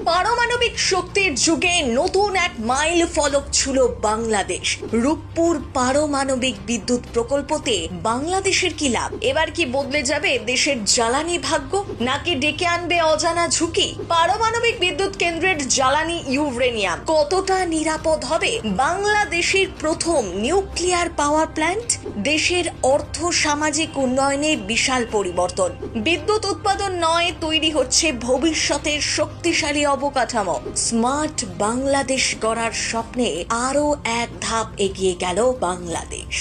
পারমাণবিক শক্তির যুগে নতুন এক মাইল ফলক ছুঁল বাংলাদেশ। রূপপুর পারমাণবিক বিদ্যুৎ প্রকল্পতে বাংলাদেশের কি লাভ? এবার কি বদলে যাবে দেশের জ্বালানি ভাগ্য, নাকি ডেকে আনবে অজানা ঝুঁকি? পারমাণবিক বিদ্যুৎ কেন্দ্রের জ্বালানি ইউরেনিয়াম কতটা নিরাপদ হবে? বাংলাদেশের প্রথম নিউক্লিয়ার পাওয়ার প্ল্যান্ট, দেশের অর্থ সামাজিক উন্নয়নে বিশাল পরিবর্তন। বিদ্যুৎ উৎপাদন নয়, তৈরি হচ্ছে ভবিষ্যতের শক্তিশালী অবকাঠামো। স্মার্ট বাংলাদেশ গড়ার স্বপ্নে আরো এক ধাপ এগিয়ে গেল বাংলাদেশ।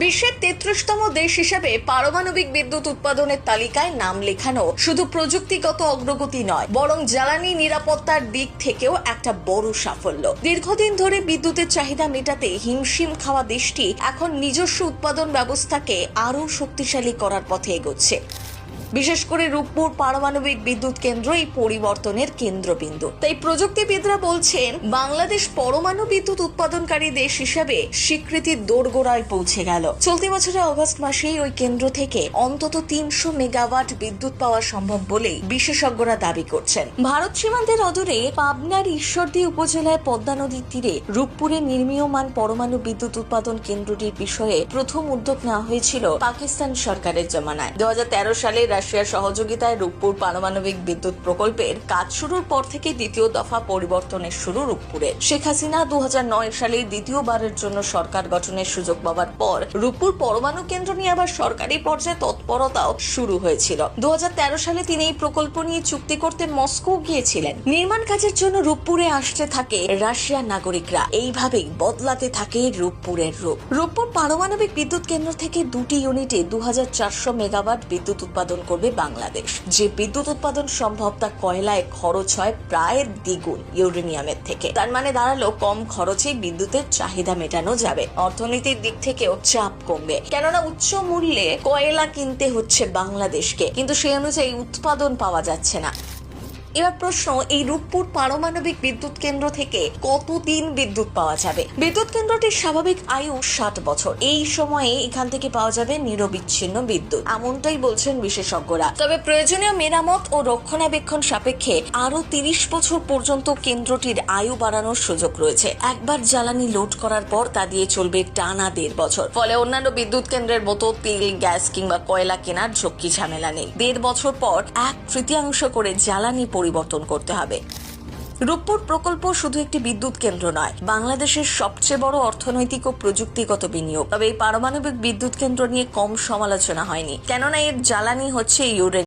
বিশ্বের 33তম দেশ হিসেবে পারমাণবিক বিদ্যুৎ উৎপাদনের তালিকায় নাম লেখানো শুধু প্রযুক্তিগত অগ্রগতি নয়, বরং জ্বালানি নিরাপত্তার দিক থেকেও একটা বড় সাফল্য। দীর্ঘদিন ধরে বিদ্যুতের চাহিদা মেটাতে হিমশিম খাওয়া দেশটি এখন নিজস্ব উৎপাদন ব্যবস্থাকে আরও শক্তিশালী করার পথে এগোচ্ছে। বিশেষ করে রূপপুর পারমাণবিক বিদ্যুৎ কেন্দ্র এই পরিবর্তনের কেন্দ্রবিন্দু। তাই প্রযুক্তিবিদরা বলছেন, বাংলাদেশ পরমাণু বিদ্যুৎ উৎপাদনকারী দেশ হিসেবে স্বীকৃতির দোরগোড়ায় পৌঁছে গেল। চলতি বছরের অগস্ট মাসেই ওই কেন্দ্র থেকে অন্তত 300 মেগাওয়াট বিদ্যুৎ পাওয়া সম্ভব বলেই বিশেষজ্ঞরা দাবি করছেন। ভারত সীমান্তের অদূরে পাবনার ঈশ্বরদী উপজেলায় পদ্মা নদীর তীরে রূপপুরে নির্মীয়মান পরমাণু বিদ্যুৎ উৎপাদন কেন্দ্রটির বিষয়ে প্রথম উদ্যোগ নেওয়া হয়েছিল পাকিস্তান সরকারের জমানায়। 2013 সালে রাশিয়ার সহযোগিতায় রূপপুর পারমাণবিক বিদ্যুৎ প্রকল্পের কাজ শুরুর পর থেকে দ্বিতীয় দফা পরিবর্তনের শুরু রূপপুরে। শেখ হাসিনা 2009 সালে দ্বিতীয়বারের জন্য সরকার গঠনের সুযোগ পাওয়ার পর রূপপুর পরমাণু কেন্দ্র নিয়ে আবার সরকারি পর্যায়ে তৎপরতাও শুরু হয়েছিল। 2013 সালে তিনি এই প্রকল্প নিয়ে চুক্তি করতে মস্কো গিয়েছিলেন। নির্মাণ কাজের জন্য রূপপুরে আসতে থাকে রাশিয়ার নাগরিকরা। এইভাবেই বদলাতে থাকে রূপপুরের রূপ। রূপপুর পারমাণবিক বিদ্যুৎ কেন্দ্র থেকে 2টি ইউনিটে 2400 মেগাওয়াট বিদ্যুৎ উৎপাদন করবে বাংলাদেশ। যে বিদ্যুৎ উৎপাদন সম্ভব তা কয়লায় খরচ হয় প্রায় দ্বিগুণ ইউরেনিয়ামের থেকে। তার মানে দাঁড়ালো, কম খরচে বিদ্যুতের চাহিদা মেটানো যাবে। অর্থনীতির দিক থেকেও চাপ কমবে, কেননা উচ্চ মূল্যে কয়লা কিনতে হচ্ছে বাংলাদেশকে, কিন্তু সেই অনুযায়ী উৎপাদন পাওয়া যাচ্ছে না। এবার প্রশ্ন, এই রূপপুর পারমাণবিক বিদ্যুৎ কেন্দ্র থেকে কতদিন বিদ্যুৎ পাওয়া যাবে? বিদ্যুৎ কেন্দ্রটির স্বাভাবিক আয়ু 60 বছর। এই সময়ে এখান থেকে পাওয়া যাবে নিরবিচ্ছিন্ন বিদ্যুৎ, এমনটাই বলছেন বিশেষজ্ঞরা। তবে প্রয়োজনীয় মেরামত ও রক্ষণাবেক্ষণ সাপেক্ষে আরো 30 বছর পর্যন্ত কেন্দ্রটির আয়ু বাড়ানোর সুযোগ রয়েছে। একবার জ্বালানি লোড করার পর তা দিয়ে চলবে টানা 1.5 বছর। ফলে অন্যান্য বিদ্যুৎ কেন্দ্রের মতো তেল, গ্যাস কিংবা কয়লা কেনার ঝক্কি ঝামেলা নেই। 1.5 বছর পর 1/3 করে জ্বালানি পরিবর্তন করতে হবে। রূপপুর প্রকল্প শুধু একটি বিদ্যুৎ কেন্দ্র নয়, বাংলাদেশের সবচেয়ে বড় অর্থনৈতিক ও প্রযুক্তিগত বিনিয়োগ। তবে এই পারমাণবিক বিদ্যুৎ কেন্দ্র নিয়ে কম সমালোচনা হয়নি, কেননা এর জ্বালানি হচ্ছে ইউরেনিয়াম।